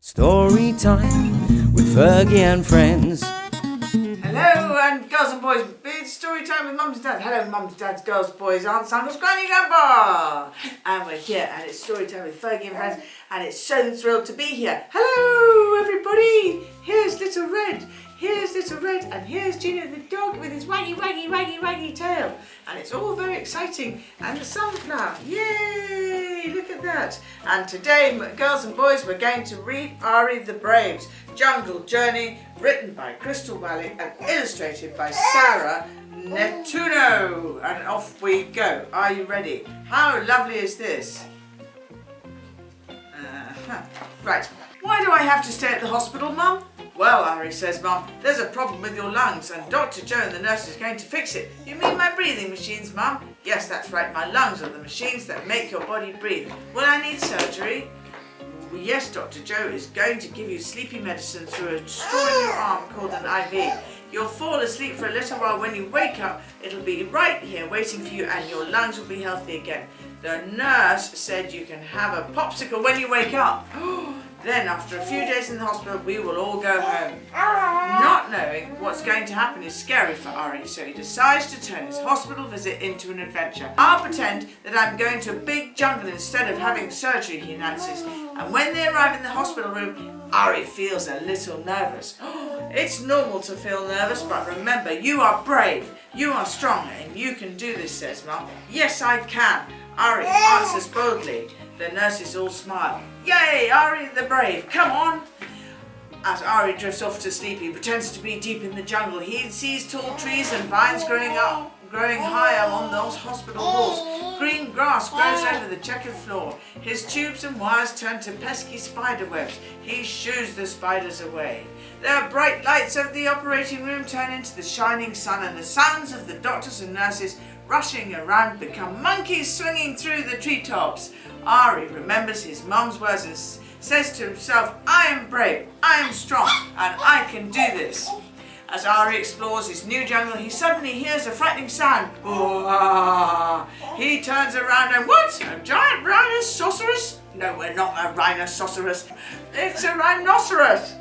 Story time with Fergie and friends. Hello, and girls and boys, it's story time with mums and dads. Hello, mums, dads, girls, boys, aunts, uncles, granny, grandpa. And we're here, and it's story time with Fergie and friends, and it's so thrilled to be here. Hello, everybody. Here's Little Red. Here's Little Red, and here's Gino the dog with his waggy tail. And it's all very exciting. And the sunflower, yay, look at that. And today, girls and boys, we're going to read Ari the Brave's Jungle Journey, written by Krystal, Wallick, and illustrated by Sarah Nettuno. And off we go. Are you ready? How lovely is this? Right. Why do I have to stay at the hospital, Mum? Well, Ari says, Mum, there's a problem with your lungs and Dr. Joe and the nurse is going to fix it. You mean my breathing machines, Mum? Yes, that's right, my lungs are the machines that make your body breathe. Will I need surgery? Yes, Dr. Joe is going to give you sleepy medicine through a straw in your arm called an IV. You'll fall asleep for a little while. When you wake up, it'll be right here waiting for you and your lungs will be healthy again. The nurse said you can have a popsicle when you wake up. Then, after a few days in the hospital, we will all go home. Not knowing what's going to happen is scary for Ari, so he decides to turn his hospital visit into an adventure. I'll pretend that I'm going to a big jungle instead of having surgery, he announces. And when they arrive in the hospital room, Ari feels a little nervous. It's normal to feel nervous, but remember, you are brave, you are strong, and you can do this, says Mum. Yes, I can, Ari answers boldly. The nurses all smile. Yay, Ari the Brave, come on! As Ari drifts off to sleep, he pretends to be deep in the jungle. He sees tall trees and vines growing high along those hospital walls. Green grass grows over the checkered floor. His tubes and wires turn to pesky spider webs. He shoos the spiders away. The bright lights of the operating room turn into the shining sun, and the sounds of the doctors and nurses rushing around become monkeys swinging through the treetops. Ari remembers his mum's words and says to himself, I am brave, I am strong, and I can do this. As Ari explores his new jungle, he suddenly hears a frightening sound. He turns around and what? A giant rhinoceros? No, we're not a rhinoceros. It's a rhinoceros.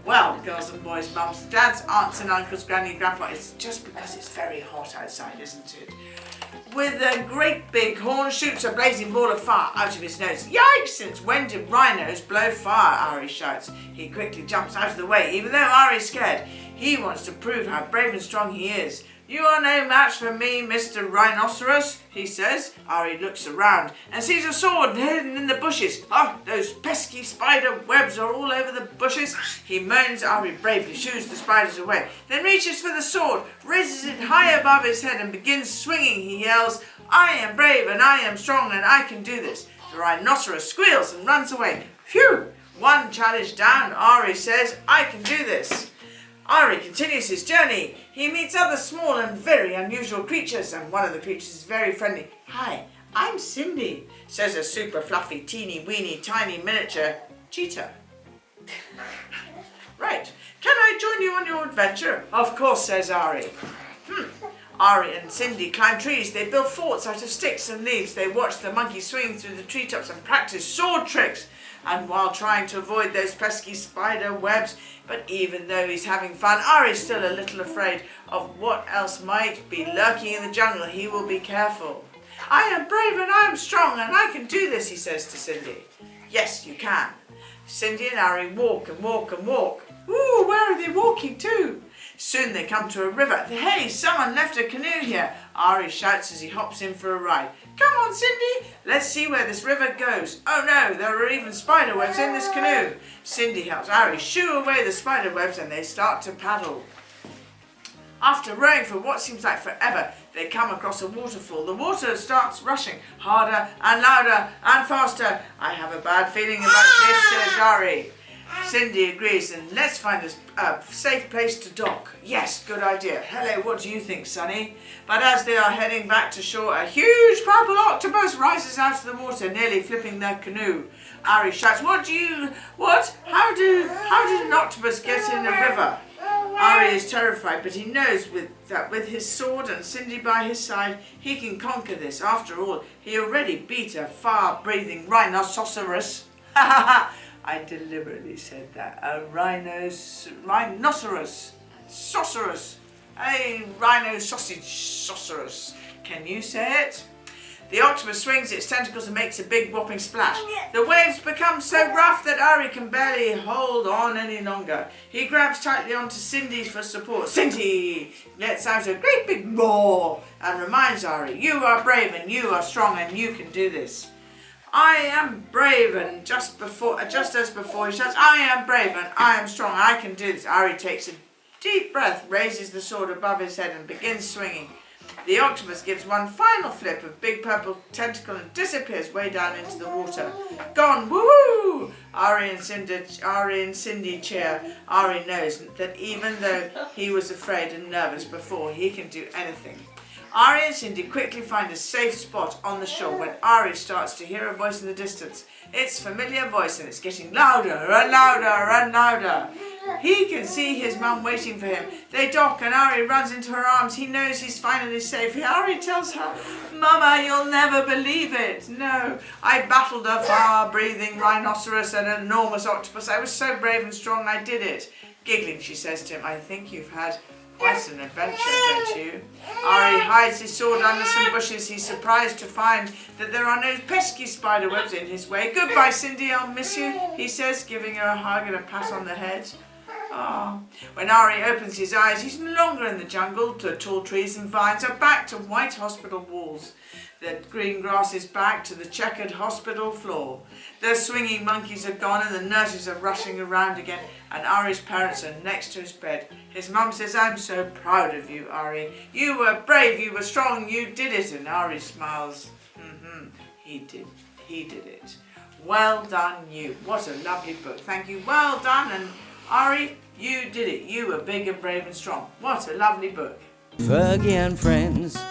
Well, girls and boys, mums, dads, aunts and uncles, granny, grandpa, it's just because it's very hot outside, isn't it? With a great big horn shoots a blazing ball of fire out of his nose. Yikes! Since when did rhinos blow fire? Ari shouts. He quickly jumps out of the way, even though Ari's scared. He wants to prove how brave and strong he is. You are no match for me, Mr. Rhinoceros, he says. Ari looks around and sees a sword hidden in the bushes. Oh, those pesky spider webs are all over the bushes. He moans. Ari bravely shoos the spiders away, then reaches for the sword, raises it high above his head and begins swinging. He yells, I am brave and I am strong and I can do this. The rhinoceros squeals and runs away. Phew! One challenge down, Ari says, I can do this. Ari continues his journey. He meets other small and very unusual creatures, and one of the creatures is very friendly. Hi, I'm Cindy, says a super fluffy, teeny weeny, tiny miniature cheetah. Right, can I join you on your adventure? Of course, says Ari. Ari and Cindy climb trees. They build forts out of sticks and leaves. They watch the monkey swing through the treetops and practice sword tricks. And while trying to avoid those pesky spider webs, but even though he's having fun, Ari's still a little afraid of what else might be lurking in the jungle. He will be careful. I am brave and I am strong and I can do this, he says to Cindy. Yes, you can. Cindy and Ari walk and walk and walk. Ooh, where are they walking to? Soon they come to a river. Hey, someone left a canoe here. Ari shouts as he hops in for a ride. Come on, Cindy, let's see where this river goes. Oh no, there are even spider webs in this canoe. Cindy helps Ari shoo away the spider webs and they start to paddle. After rowing for what seems like forever, they come across a waterfall. The water starts rushing harder and louder and faster. I have a bad feeling about this, says Ari. Cindy agrees, and let's find a safe place to dock. Yes, good idea. Hello, what do you think, Sonny? But as they are heading back to shore, a huge purple octopus rises out of the water, nearly flipping their canoe. Ari shouts, What? How did an octopus get in a river? Ari is terrified, but he knows that with his sword and Cindy by his side, he can conquer this. After all, he already beat a fire-breathing rhinoceros. I deliberately said that. A rhinoceros. Sorceress. A rhino sausage sorceress. Can you say it? The octopus swings its tentacles and makes a big whopping splash. The waves become so rough that Ari can barely hold on any longer. He grabs tightly onto Cindy for support. Cindy lets out a great big roar and reminds Ari, you are brave and you are strong and you can do this. I am brave, and just as before he shouts, I am brave and I am strong, I can do this. Ari takes a deep breath, raises the sword above his head and begins swinging. The octopus gives one final flip of big purple tentacle and disappears way down into the water. Gone, woohoo! Ari and Cindy cheer. Ari knows that even though he was afraid and nervous before, he can do anything. Ari and Cindy quickly find a safe spot on the shore when Ari starts to hear a voice in the distance. It's a familiar voice and it's getting louder and louder and louder. He can see his mum waiting for him. They dock and Ari runs into her arms. He knows he's finally safe. Ari tells her, Mama, you'll never believe it. No, I battled a fire-breathing rhinoceros and an enormous octopus. I was so brave and strong I did it. Giggling, she says to him, I think you've had quite an adventure, don't you? Ari hides his sword under some bushes. He's surprised to find that there are no pesky spider webs in his way. Goodbye, Cindy, I'll miss you, he says, giving her a hug and a pat on the head. Oh. When Ari opens his eyes, he's no longer in the jungle. The tall trees and vines are back to white hospital walls. The green grass is back to the checkered hospital floor. The swinging monkeys are gone and the nurses are rushing around again, and Ari's parents are next to his bed. His mum says, I'm so proud of you, Ari. You were brave, you were strong, you did it. And Ari smiles. He did it. Well done, you. What a lovely book. Thank you. Well done. And Ari, you did it. You were big and brave and strong. What a lovely book. Fergie and Friends.